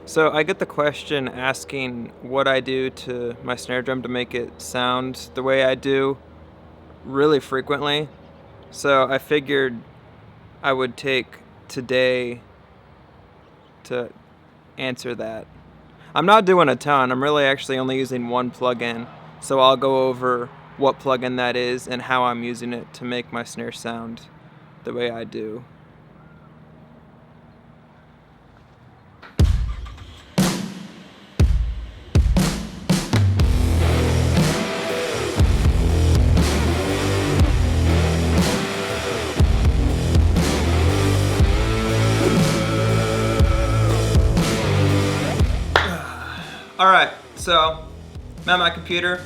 So I get the question asking what I do to my snare drum to make it sound the way I do really frequently. So I figured I would take today to answer that. I'm not doing a ton. I'm really actually only using one plugin. So I'll go over what plugin that is and how I'm using it to make my snare sound the way I do. Alright, so I'm at my computer,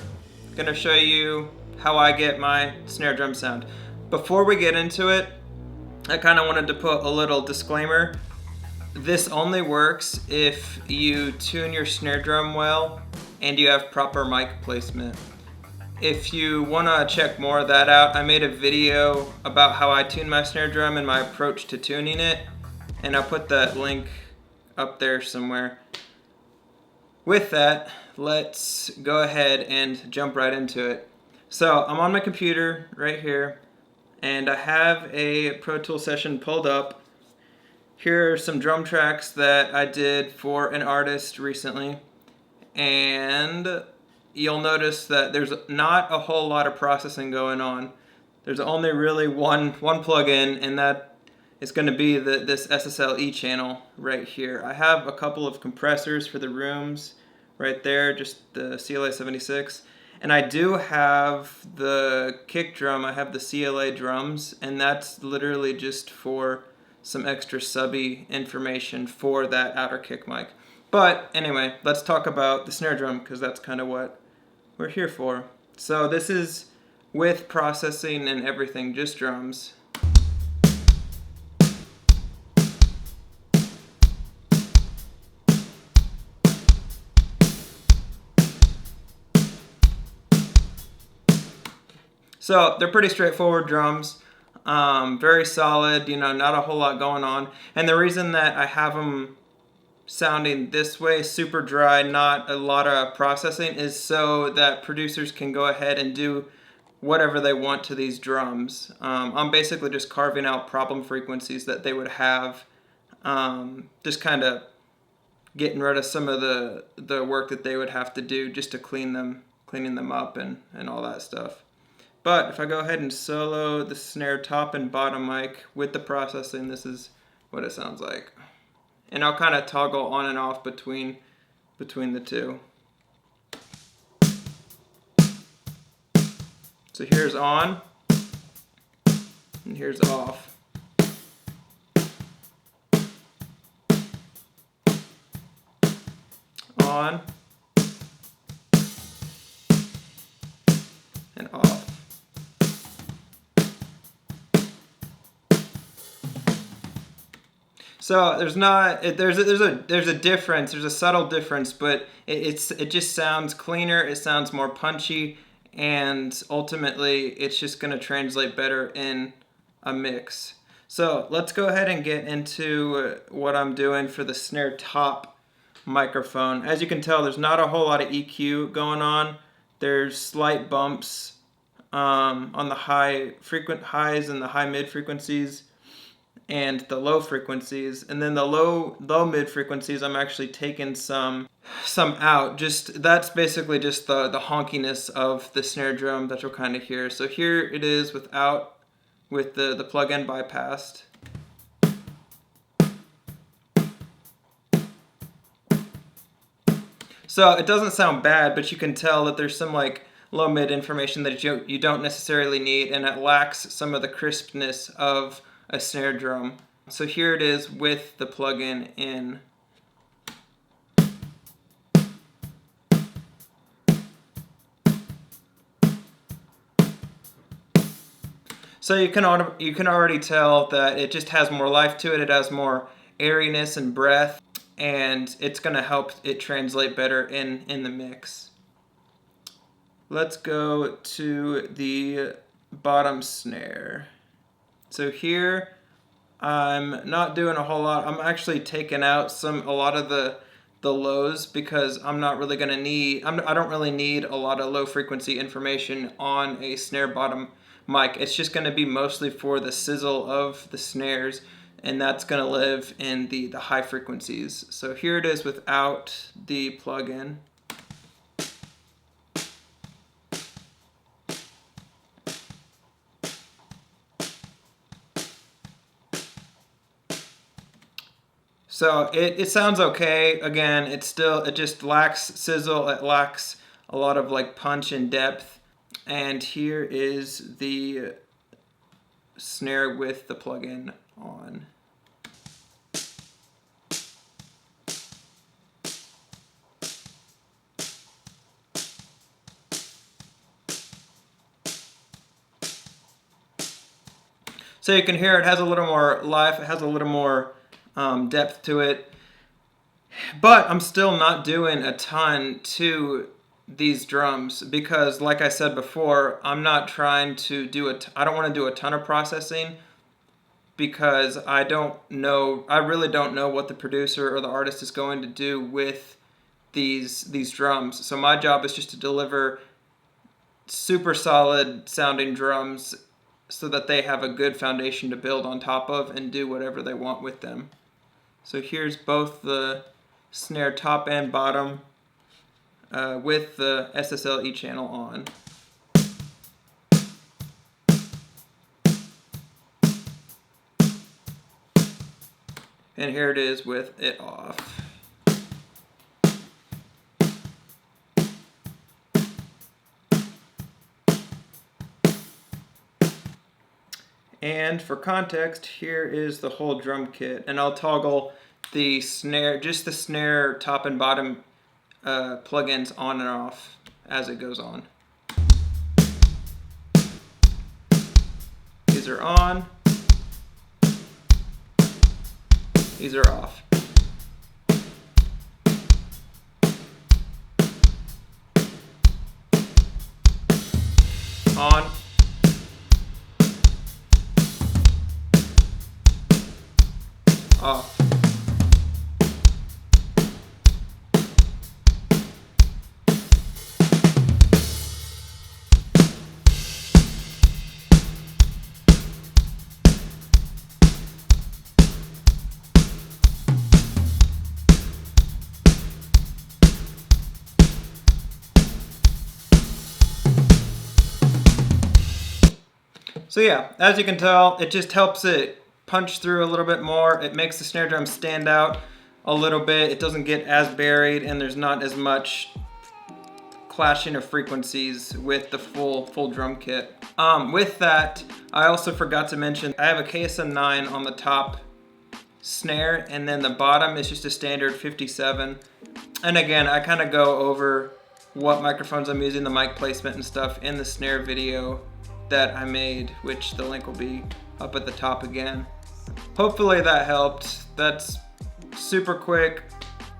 gonna show you how I get my snare drum sound. Before we get into it, I kind of wanted to put a little disclaimer. This only works if you tune your snare drum well and you have proper mic placement. If you want to check more of that out, I made a video about how I tune my snare drum and my approach to tuning it, and I'll put that link up there somewhere. With that, let's go ahead and jump right into it. So I'm on my computer right here, and I have a Pro Tool session pulled up. Here are some drum tracks that I did for an artist recently, and you'll notice that there's not a whole lot of processing going on. There's only really one plugin, and that is going to be this SSLE channel right here. I have a couple of compressors for the rooms right there, just the CLA 76. And I do have the kick drum, I have the CLA drums, and that's literally just for some extra subby information for that outer kick mic. But anyway, let's talk about the snare drum, because that's kind of what we're here for. So this is with processing and everything, just drums. So they're pretty straightforward drums, very solid, not a whole lot going on. And the reason that I have them sounding this way, super dry, not a lot of processing, is so that producers can go ahead and do whatever they want to these drums. I'm basically just carving out problem frequencies that they would have, just kind of getting rid of some of the work that they would have to do just to cleaning them up and all that stuff. But if I go ahead and solo the snare top and bottom mic with the processing, this is what it sounds like. And I'll kind of toggle on and off between the two. So here's on, and here's off. On, and off. So there's a difference. There's a subtle difference, but it just sounds cleaner. It sounds more punchy, and ultimately, it's just going to translate better in a mix. So let's go ahead and get into what I'm doing for the snare top microphone. As you can tell, there's not a whole lot of EQ going on. There's slight bumps on the frequent highs and the high mid frequencies, and the low frequencies, and then the low mid frequencies I'm actually taking some out. Just that's basically just the honkiness of the snare drum that you'll kind of hear. So here it is with the plug-in bypassed. So it doesn't sound bad, but you can tell that there's some like low mid information that you don't necessarily need, and it lacks some of the crispness of a snare drum. So here it is with the plugin in. So you can already tell that it just has more life to it. It has more airiness and breath, and it's going to help it translate better in the mix. Let's go to the bottom snare. So here I'm not doing a whole lot. I'm actually taking out a lot of the the lows because I'm not really gonna need, I don't really need a lot of low frequency information on a snare bottom mic. It's just gonna be mostly for the sizzle of the snares, and that's gonna live in the high frequencies. So here it is without the plug-in. So it sounds okay. Again, it just lacks sizzle. It lacks a lot of like punch and depth. And here is the snare with the plug-in on. So you can hear it has a little more life. It has a little more depth to it, but I'm still not doing a ton to these drums because, like I said before, I'm not trying to do I don't want to do a ton of processing because I really don't know what the producer or the artist is going to do with these drums. So my job is just to deliver super solid sounding drums so that they have a good foundation to build on top of and do whatever they want with them. So here's both the snare top and bottom with the SSL channel on. And here it is with it off. And for context, here is the whole drum kit, and I'll toggle the snare, just the snare top and bottom plugins on and off as it goes on. These are on, these are off. On, off. So yeah, as you can tell, it just helps it punch through a little bit more. It makes the snare drum stand out a little bit. It doesn't get as buried, and there's not as much clashing of frequencies with the full drum kit. With that, I also forgot to mention I have a KSM9 on the top snare, and then the bottom is just a standard 57. And again, I kind of go over what microphones I'm using, the mic placement and stuff in the snare video that I made, which the link will be up at the top again. Hopefully that helped. That's super quick.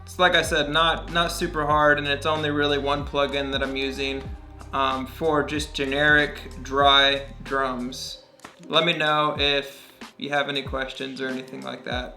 It's like I said, not super hard, and it's only really one plugin that I'm using for just generic dry drums. Let me know if you have any questions or anything like that.